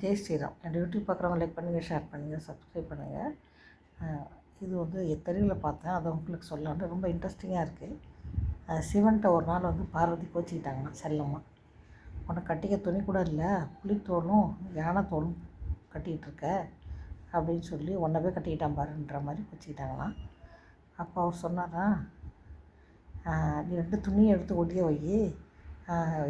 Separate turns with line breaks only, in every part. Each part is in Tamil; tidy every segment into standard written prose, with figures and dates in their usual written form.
ஜெய் ஸ்ரீராம். என்னோடய யூடியூப் பார்க்குறவங்க லைக் பண்ணுங்கள், ஷேர் பண்ணுங்கள், சப்ஸ்கிரைப் பண்ணுங்கள். இது வந்து தெருவில் பார்த்தேன், அதை உங்களுக்கு சொல்லலான்ட்டு. ரொம்ப இன்ட்ரெஸ்டிங்காக இருக்குது. சிவன்கிட்ட ஒரு நாள் வந்து பார்வதி கோச்சிக்கிட்டாங்கன்னா செல்லம்மா, உனக்கு கட்டிக்க துணி கூட இல்லை, புலித்தோலும் யானை தோலும் கட்டிகிட்டு இருக்க அப்படின்னு சொல்லி ஒன்றவே கட்டிக்கிட்டான் பாருன்ற மாதிரி கோச்சிக்கிட்டாங்களாம். அப்போ அவர் சொன்னாரா, நீ 2 துணியை எடுத்து ஒடிய வை,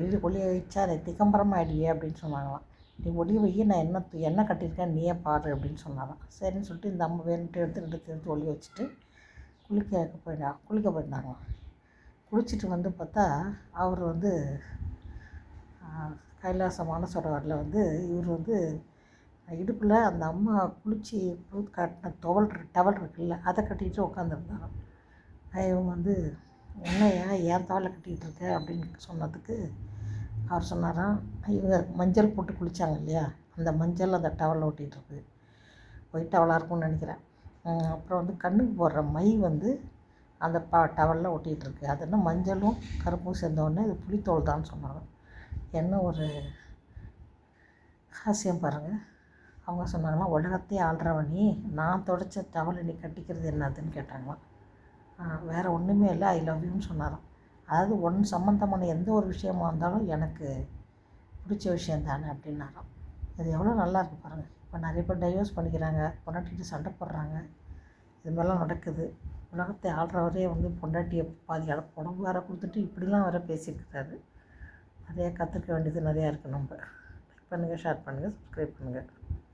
இது ஒளிய வச்சா அதை திகம்பரமாக ஆயிடுவே அப்படின்னு சொன்னாங்களாம். நீ ஒளிய வை, நான் என்ன கட்டியிருக்கேன் நீயே பாரு அப்படின்னு சொன்னாராம். சரின்னு சொல்லிட்டு இந்த அம்மா வேணுட்டு எடுத்து ஒளிய வச்சுட்டு குளிக்க போயிருந்தாங்களாம். குளிச்சுட்டு வந்து பார்த்தா அவர் வந்து கைலாச மானசரோவரில் வந்து இவர் வந்து இடுப்பில் அந்த அம்மா குளித்து காட்டின டவல் இருக்குல்ல, அதை கட்டிகிட்டு உட்காந்துருந்தாராம். இவங்க வந்து என்னையா ஏன் தவலை கட்டிகிட்டு இருக்க அப்படின்னு சொன்னதுக்கு அவர் சொன்னாராம், இவங்க மஞ்சள் போட்டு குளித்தாங்க இல்லையா, அந்த மஞ்சள் அந்த டவலில் ஒட்டிகிட்ருக்கு, ஒயிட் டவலாக இருக்கும்னு நினைக்கிறேன். அப்புறம் வந்து கண்ணுக்கு போடுற மை வந்து அந்த டவலில் ஒட்டிகிட்ருக்கு. அது என்ன மஞ்சளும் கருப்பும் சேர்ந்தோடனே இது புளித்தோல் தான் சொன்னாங்க. என்ன ஒரு ஹாஸ்யம் பாருங்கள். அவங்க சொன்னாங்களாம், உலகத்தையே ஆள்றவனி, நான் தொடச்ச டவலை நீ கட்டிக்கிறது என்னதுன்னு கேட்டாங்களாம். வேறு ஒன்றுமே இல்லை, ஐ லவ் யூன்னு சொன்னாராம். அதாவது சம்மந்தமான எந்த ஒரு விஷயமா இருந்தாலும் எனக்கு பிடிச்ச விஷயம் தானே அப்படின்னாராம். இது எவ்வளோ நல்லா இருக்குது பாருங்கள். இப்போ நிறைய பேர் டைவர்ஸ் பண்ணிக்கிறாங்க, பொண்டாட்டிட்டு சண்டை போடுறாங்க, இது மாதிரிலாம் நடக்குது. உலகத்தை ஆள்றவரே வந்து பொண்டாட்டியை பாதி உடம்பு வேறு கொடுத்துட்டு இப்படிலாம் வேறு பேசியிருக்கிறாரு. நிறையா கற்றுக்க வேண்டியது நிறையா இருக்குது. நம்ம லைக் பண்ணுங்கள், ஷேர் பண்ணுங்கள், சப்ஸ்கிரைப் பண்ணுங்கள்.